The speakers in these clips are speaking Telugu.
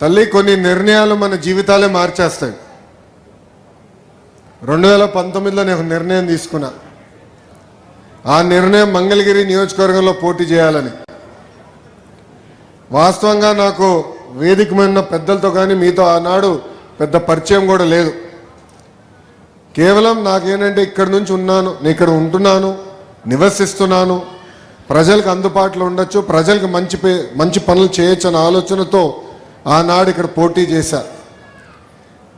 తల్లి కొన్ని నిర్ణయాలు మన జీవితాలే మార్చేస్తాయి. 2019లో నేను ఒక నిర్ణయం తీసుకున్నా. ఆ నిర్ణయం మంగళగిరి నియోజకవర్గంలో పోటీ చేయాలని. వాస్తవంగా నాకు వేదికమైన పెద్దలతో కానీ మీతో ఆనాడు పెద్ద పరిచయం కూడా లేదు. కేవలం నాకేంటంటే ఇక్కడ నుంచి ఉన్నాను, నేను ఇక్కడ ఉంటున్నాను, నివసిస్తున్నాను, ప్రజలకు అందుబాటులో ఉండొచ్చు, ప్రజలకు మంచి పనులు చేయొచ్చు అనే ఆలోచనతో ఆనాడు ఇక్కడ పోటీ చేశా.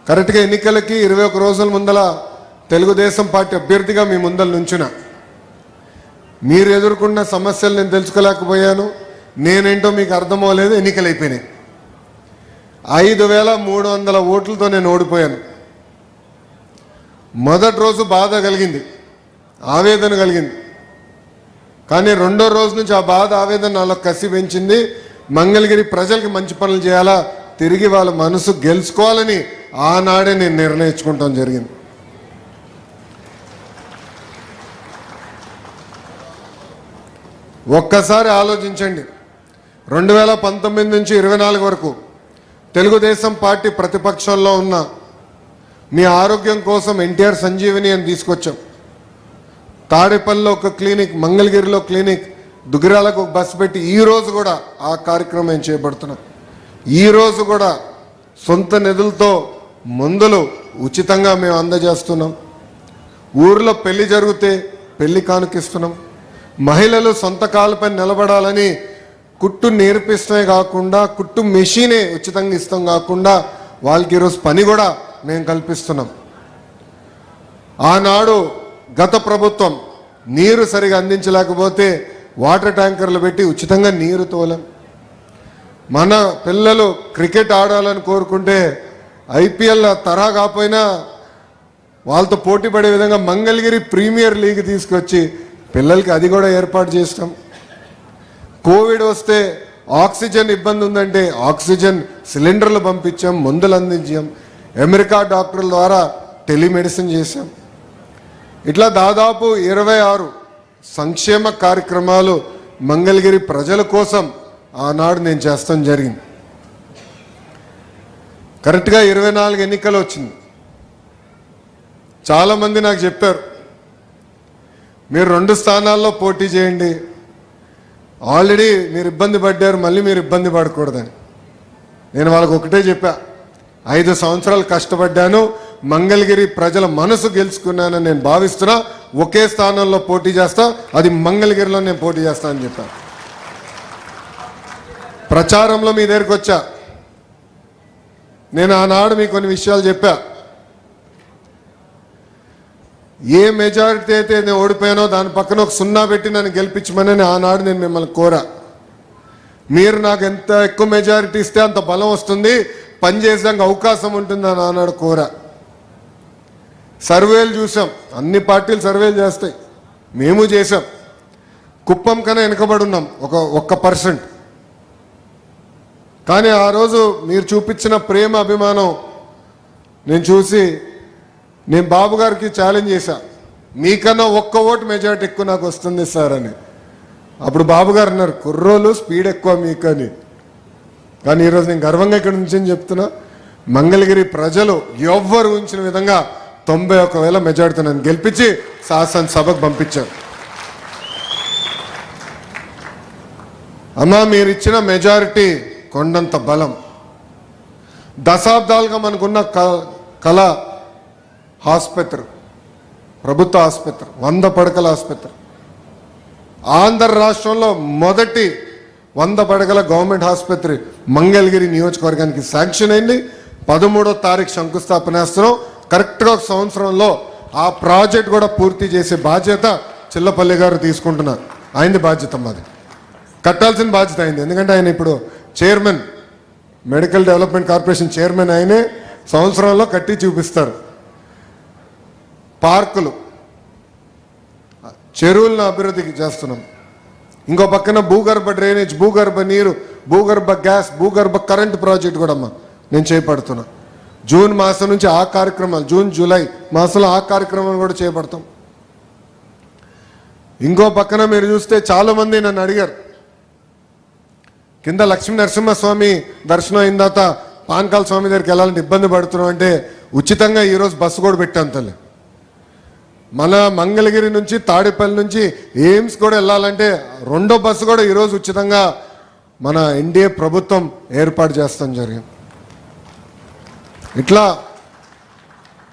కరెక్ట్గా ఎన్నికలకి 21 రోజుల ముందల తెలుగుదేశం పార్టీ అభ్యర్థిగా మీ ముందల నుంచున. మీరు ఎదుర్కొన్న సమస్యలు నేను తెలుసుకోలేకపోయాను, నేనేంటో మీకు అర్థమవలేదు. ఎన్నికలు అయిపోయినాయి. 5300 ఓట్లతో నేను ఓడిపోయాను. మొదటి రోజు బాధ కలిగింది, ఆవేదన కలిగింది. కానీ రెండో రోజు నుంచి ఆ బాధ ఆవేదన నాలో కసి పెంచింది. మంగళగిరి ప్రజలకి మంచి పనులు చేయాలా, తిరిగి వాళ్ళ మనసు గెలుచుకోవాలని ఆనాడే నేను నిర్ణయించుకుంటాం జరిగింది. ఒక్కసారి ఆలోచించండి. 2019 నుంచి 24 వరకు తెలుగుదేశం పార్టీ ప్రతిపక్షంలో ఉన్న మీ ఆరోగ్యం కోసం ఎన్టీఆర్ సంజీవిని అని తీసుకొచ్చాం. తాడేపల్లిలో ఒక క్లినిక్, మంగళగిరిలో క్లినిక్, దుగ్గిరాలకు ఒక బస్సు పెట్టి ఈరోజు కూడా ఆ కార్యక్రమం చేపడుతున్నాం. ఈరోజు కూడా సొంత నిధులతో మందులు ఉచితంగా మేము అందజేస్తున్నాం. ఊర్లో పెళ్లి జరిగితే పెళ్లి కానుకిస్తున్నాం. మహిళలు సొంత కాళ్ళపై నిలబడాలని కుట్టు నేర్పిస్తమే కాకుండా కుట్టు మెషినే ఉచితంగా ఇస్తాం కాకుండా వాళ్ళకి ఈరోజు పని కూడా మేము కల్పిస్తున్నాం. ఆనాడు గత ప్రభుత్వం నీరు సరిగా అందించలేకపోతే వాటర్ ట్యాంకర్లు పెట్టి ఉచితంగా నీరు తోలాం. మన పిల్లలు క్రికెట్ ఆడాలని కోరుకుంటే ఐపీఎల్ తరహా కాకపోయినా వాళ్ళతో పోటీ పడే విధంగా మంగళగిరి ప్రీమియర్ లీగ్ తీసుకొచ్చి పిల్లలకి అది కూడా ఏర్పాటు చేస్తాం. కోవిడ్ వస్తే ఆక్సిజన్ ఇబ్బంది ఉందంటే ఆక్సిజన్ సిలిండర్లు పంపించాం, మందులు అందించాం. అమెరికా డాక్టర్ల ద్వారా టెలిమెడిసిన్ చేశాం. ఇట్లా దాదాపు 26 సంక్షేమ కార్యక్రమాలు మంగళగిరి ప్రజల కోసం ఆనాడు నేను చేస్తాం జరిగింది. కరెక్ట్గా 24 ఎన్నికలు వచ్చింది. చాలామంది నాకు చెప్పారు, మీరు 2 స్థానాల్లో పోటీ చేయండి, ఆల్రెడీ మీరు ఇబ్బంది పడ్డారు, మళ్ళీ మీరు ఇబ్బంది పడకూడదని. నేను వాళ్ళకు ఒకటే చెప్పా, 5 సంవత్సరాలు కష్టపడ్డాను, మంగళగిరి ప్రజల మనసు గెలుచుకున్నానని నేను భావిస్తున్నా. ఒకే స్థానంలో పోటీ చేస్తా, అది మంగళగిరిలో నేను పోటీ చేస్తా అని చెప్పా. ప్రచారంలో మీ దగ్గరికి వచ్చా. నేను ఆనాడు మీకు కొన్ని విషయాలు చెప్పా. ఏ మెజారిటీ అయితే నేను ఓడిపోయానో దాని పక్కన ఒక 0 పెట్టి నన్ను గెలిపించమని ఆనాడు నేను మిమ్మల్ని కోరా. మీరు నాకు ఎంత ఎక్కువ మెజారిటీ ఇస్తే అంత బలం వస్తుంది, పనిచేసేందుకు అవకాశం ఉంటుందని ఆనాడు కోరా. సర్వేలు చూసాం, అన్ని పార్టీలు సర్వేలు చేస్తాయి, మేము చేసాం. కుప్పం కన్నా వెనుకబడి ఉన్నాం 1%. కానీ ఆ రోజు మీరు చూపించిన ప్రేమ అభిమానం నేను చూసి నేను బాబు గారికి ఛాలెంజ్ చేశా, మీకన్నా 1 ఓటు మెజారిటీ ఎక్కువ నాకు వస్తుంది సార్ అని. అప్పుడు బాబు గారు అన్నారు, కుర్రోలు స్పీడ్ ఎక్కువ మీకని. కానీ ఈరోజు నేను గర్వంగా ఇక్కడ నుంచి చెప్తున్నా, మంగళగిరి ప్రజలు ఎవ్వరు ఉంచిన విధంగా 91,000 మెజారిటీ నన్ను గెలిపించి శాసనసభకు పంపించారు. అమ్మా, మీరు ఇచ్చిన మెజారిటీ కొండంత బలం. దశాబ్దాలుగా మనకున్న కళ ఆసుపత్రి, ప్రభుత్వ ఆసుపత్రి, 100 పడకల ఆసుపత్రి, ఆంధ్ర రాష్ట్రంలో మొదటి 100 పడకల గవర్నమెంట్ ఆసుపత్రి మంగళగిరి నియోజకవర్గానికి శాంక్షన్ అయింది. 13వ తారీఖు శంకుస్థాపన చేస్తున్నాం. కరెక్ట్గా 1 సంవత్సరంలో ఆ ప్రాజెక్ట్ కూడా పూర్తి చేసే బాధ్యత చిల్లపల్లి గారు తీసుకుంటున్నారు. ఆయనది బాధ్యత, మాది కట్టాల్సిన బాధ్యత అయింది. ఎందుకంటే ఆయన ఇప్పుడు chairman, medical development corporation chairman, ఆయనే సంవత్సరంలో కట్టి చూపిస్తారు. పార్కులు, చెరువులను అభివృద్ధికి చేస్తున్నాం. ఇంకో పక్కన భూగర్భ డ్రైనేజ్, భూగర్భ నీరు, భూగర్భ గ్యాస్, భూగర్భ కరెంటు ప్రాజెక్టు కూడా నేను చేపడుతున్నా. జూన్ మాసం నుంచి ఆ కార్యక్రమాలు, జూన్ జూలై మాసంలో ఆ కార్యక్రమాలు కూడా చేపడతాం. ఇంకో పక్కన మీరు చూస్తే చాలామంది నన్ను అడిగారు, కింద లక్ష్మీ నరసింహస్వామి దర్శనం అయిన తర్వాత పానకాల స్వామి దగ్గరికి వెళ్ళాలంటే ఇబ్బంది పడుతున్నాం అంటే ఉచితంగా ఈరోజు బస్సు కూడా పెట్టాం తల్లి. మన మంగళగిరి నుంచి తాడేపల్లి నుంచి ఎయిమ్స్ కూడా వెళ్ళాలంటే రెండో బస్సు కూడా ఈరోజు ఉచితంగా మన ఎన్డీఏ ప్రభుత్వం ఏర్పాటు చేస్తాం జరిగింది. ఇట్లా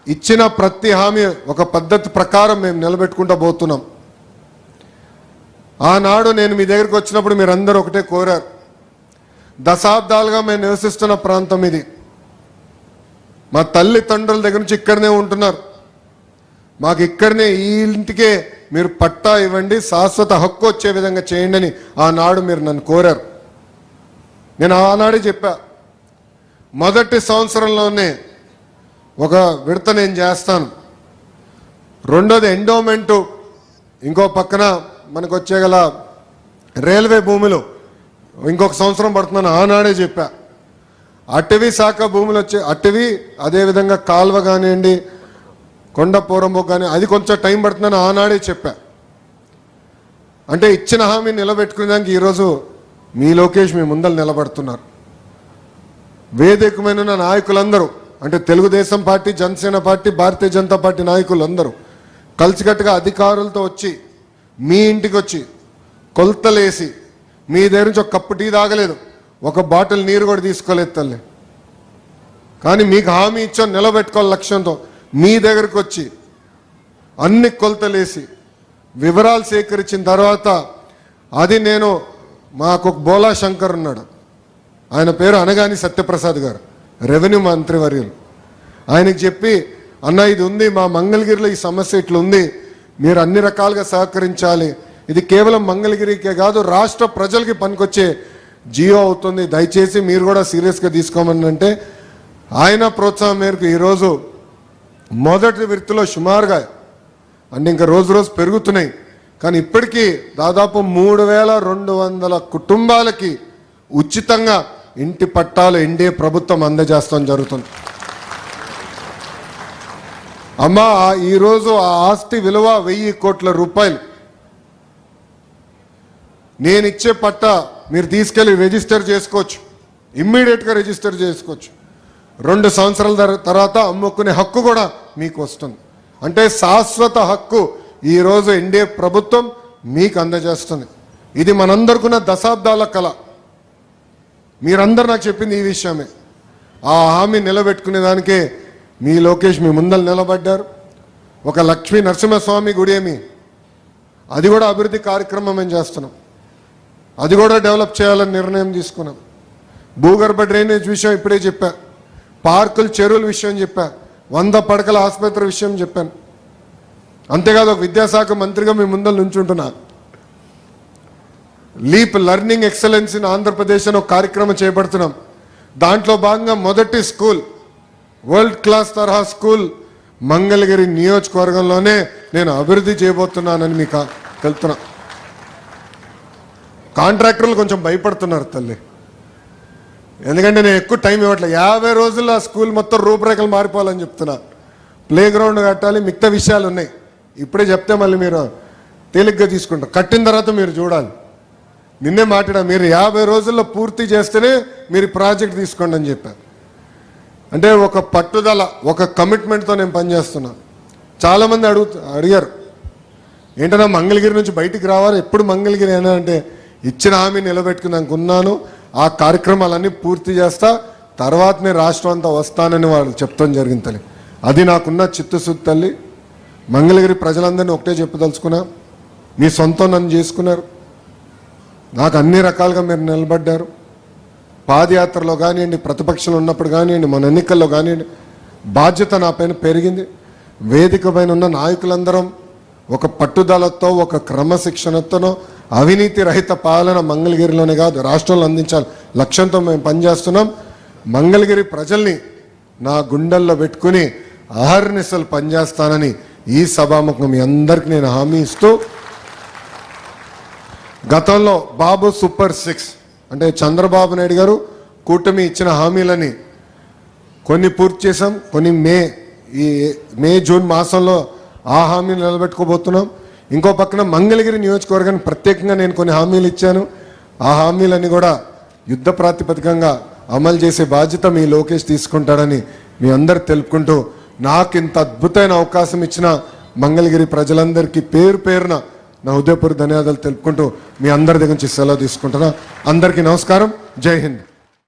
ఇచ్చిన ప్రతి హామీ ఒక పద్ధతి ప్రకారం మేము నిలబెట్టుకుంటూ పోతున్నాం. ఆనాడు నేను మీ దగ్గరికి వచ్చినప్పుడు మీరందరూ ఒకటే కోరారు. దశాబ్దాలుగా మేము నివసిస్తున్న ప్రాంతం ఇది. మా తల్లిదండ్రుల దగ్గర నుంచి ఇక్కడనే ఉంటున్నారు. మాకు ఇక్కడనే ఈ ఇంటికే మీరు పట్టా ఇవ్వండి, శాశ్వత హక్కు వచ్చే విధంగా చేయండి అని ఆనాడు మీరు నన్ను కోరారు. నేను ఆనాడే చెప్పా. మొదటి సంవత్సరంలోనే ఒక విడత నేను చేస్తాను. రెండోది ఎండోమెంటు, ఇంకో పక్కన మనకు వచ్చేగల రైల్వే భూములు ఇంకొక సంవత్సరం పడుతుందని ఆనాడే చెప్పా. అటవీ శాఖ భూములు వచ్చే అటవీ, అదేవిధంగా కాల్వ కానివ్వండి, కొండ పోరంబో కానీ అది కొంచెం టైం పడుతుందని ఆనాడే చెప్పా. అంటే ఇచ్చిన హామీ నిలబెట్టుకునేదానికి ఈరోజు మీ లోకేష్ మీ ముందర నిలబడుతున్నారు. వేదికమైన నాయకులందరూ అంటే Telugu Desam party, Janasena party, Bharatiya Janata party నాయకులందరూ కలిసికట్టుగా అధికారులతో వచ్చి మీ ఇంటికి వచ్చి కొలతలేసి మీ దగ్గర నుంచి ఒక కప్పు టీ తాగలేదు, ఒక బాటిల్ నీరు కూడా తీసుకోలేదు తల్లి. కానీ మీకు హామీ ఇచ్చాం నిలబెట్టుకోవాలి లక్ష్యంతో మీ దగ్గరకు వచ్చి అన్ని కొలతలేసి వివరాలు సేకరించిన తర్వాత అది నేను మాకు ఒక బోలా శంకర్ ఉన్నాడు, ఆయన పేరు అనగాని సత్యప్రసాద్ గారు, రెవెన్యూ మంత్రివర్యులు. ఆయనకి చెప్పి అన్న ఇది ఉంది మా మంగళగిరిలో ఈ సమస్య ఇట్లా ఉంది, మీరు అన్ని రకాలుగా సహకరించాలి, ఇది కేవలం మంగళగిరికే కాదు రాష్ట్ర ప్రజలకి పనికొచ్చే జియో అవుతుంది, దయచేసి మీరు కూడా సీరియస్గా తీసుకోమని అంటే ఆయన ప్రోత్సాహం మేరకు ఈరోజు మొదటి విడతలో సుమారుగా అంటే ఇంకా రోజు రోజు పెరుగుతున్నాయి కానీ ఇప్పటికీ దాదాపు 3200 కుటుంబాలకి ఉచితంగా ఇంటి పట్టాలు ఎన్డీఏ ప్రభుత్వం అందజేస్తాం జరుగుతుంది. అమ్మా ఈరోజు ఆ ఆస్తి విలువ 1000 కోట్ల రూపాయలు. నేను ఇచ్చే పట్టా మీరు తీసుకెళ్ళి రిజిస్టర్ చేసుకోవచ్చు, ఇమ్మీడియట్గా రిజిస్టర్ చేసుకోవచ్చు. 2 సంవత్సరాల తర్వాత అమ్ముకునే హక్కు కూడా మీకు వస్తుంది. అంటే శాశ్వత హక్కు ఈరోజు ఎన్డీఏ ప్రభుత్వం మీకు అందజేస్తుంది. ఇది మనందరికున్న దశాబ్దాల కళ. మీరందరూ నాకు చెప్పింది ఈ విషయమే. ఆ హామీ నిలబెట్టుకునే దానికే మీ లోకేష్ మీ ముందర నిలబడ్డారు. ఒక లక్ష్మీ నరసింహస్వామి గుడి ఏమి అది కూడా అభివృద్ధి కార్యక్రమం మేము చేస్తున్నాం, అది కూడా డెవలప్ చేయాలని నిర్ణయం తీసుకున్నాం. భూగర్భ డ్రైనేజ్ విషయం ఇప్పుడే చెప్పా, పార్కులు చెరువుల విషయం చెప్పా, 100 పడకల ఆసుపత్రి విషయం చెప్పాను. అంతేకాదు ఒక విద్యాశాఖ మంత్రిగా మీ ముందర నుంచుంటున్నా. Leap learning excellence in Andhra Pradesh అని ఒక కార్యక్రమం చేపడుతున్నాం. దాంట్లో భాగంగా మొదటి స్కూల్, వరల్డ్ క్లాస్ తరహా స్కూల్ మంగళగిరి నియోజకవర్గంలోనే నేను అభివృద్ధి చేయబోతున్నానని మీకు తెలుపుతున్నా. కాంట్రాక్టర్లు కొంచెం భయపడుతున్నారు తల్లి, ఎందుకంటే నేను ఎక్కువ టైం ఇవ్వట్లేదు. 50 రోజుల్లో ఆ స్కూల్ మొత్తం రూపురేఖలు మారిపోవాలని చెప్తున్నా. ప్లే గ్రౌండ్ కట్టాలి, మిగతా విషయాలు ఉన్నాయి. ఇప్పుడే చెప్తే మళ్ళీ మీరు తేలిగ్గా తీసుకుంటారు. కట్టిన తర్వాత మీరు చూడాలి. నిన్నే మాట్లాడా, మీరు 50 రోజుల్లో పూర్తి చేస్తేనే మీరు ప్రాజెక్ట్ తీసుకోండి అని చెప్పారు. అంటే ఒక పట్టుదల, ఒక కమిట్మెంట్తో నేను పనిచేస్తున్నా. చాలామంది అడిగారు ఏంటన్నా మంగళగిరి నుంచి బయటికి రావాలి, ఎప్పుడు మంగళగిరి అయినా అంటే ఇచ్చిన హామీ నిలబెట్టుకున్నాక ఉన్నాను. ఆ కార్యక్రమాలన్నీ పూర్తి చేస్తా, తర్వాత నేను రాష్ట్రం అంతా వస్తానని వాళ్ళు చెప్తాం జరిగింది తల్లి. అది నాకున్న చిత్తశుద్ధి తల్లి. మంగళగిరి ప్రజలందరినీ ఒకటే చెప్పదలుచుకున్నా, మీ సొంతం నన్ను చేసుకున్నారు, నాకు అన్ని రకాలుగా మీరు నిలబడ్డారు. పాదయాత్రలో కానివ్వండి, ప్రతిపక్షంలో ఉన్నప్పుడు కానివ్వండి, మన ఎన్నికల్లో కానివ్వండి, బాధ్యత నా పైన పెరిగింది. వేదిక పైన ఉన్న నాయకులందరం ఒక పట్టుదలతో, ఒక క్రమశిక్షణతోనో అవినీతి రహిత పాలన మంగళగిరిలోనే కాదు రాష్ట్రంలో అందించాలి లక్ష్యంతో మేము పనిచేస్తున్నాం. మంగళగిరి ప్రజల్ని నా గుండెల్లో పెట్టుకుని అహర్నిశలు పనిచేస్తానని ఈ సభాముఖం మీ అందరికీ నేను హామీ ఇస్తూ, గతంలో బాబు సూపర్ 6 అంటే చంద్రబాబు నాయుడు గారు కూటమి ఇచ్చిన హామీలని కొన్ని పూర్తి చేసాం, కొన్ని మే జూన్ మాసంలో ఆ హామీలు నిలబెట్టుకోబోతున్నాం. ఇంకో పక్కన మంగళగిరి నియోజకవర్గానికి ప్రత్యేకంగా నేను కొన్ని హామీలు ఇచ్చాను. ఆ హామీలన్నీ కూడా యుద్ధ ప్రాతిపదికంగా అమలు చేసే బాధ్యత మీ లోకేష్ తీసుకుంటాడని మీ అందరు తెలుపుకుంటూ నాకు ఇంత అద్భుతమైన అవకాశం ఇచ్చిన మంగళగిరి ప్రజలందరికీ పేరు పేరున నా హృదయపూర్వక ధన్యవాదాలు తెలుపుకుంటూ మీ అందరి దగ్గర నుంచి సెలవు తీసుకుంటున్నా. అందరికీ నమస్కారం. జై హింద్.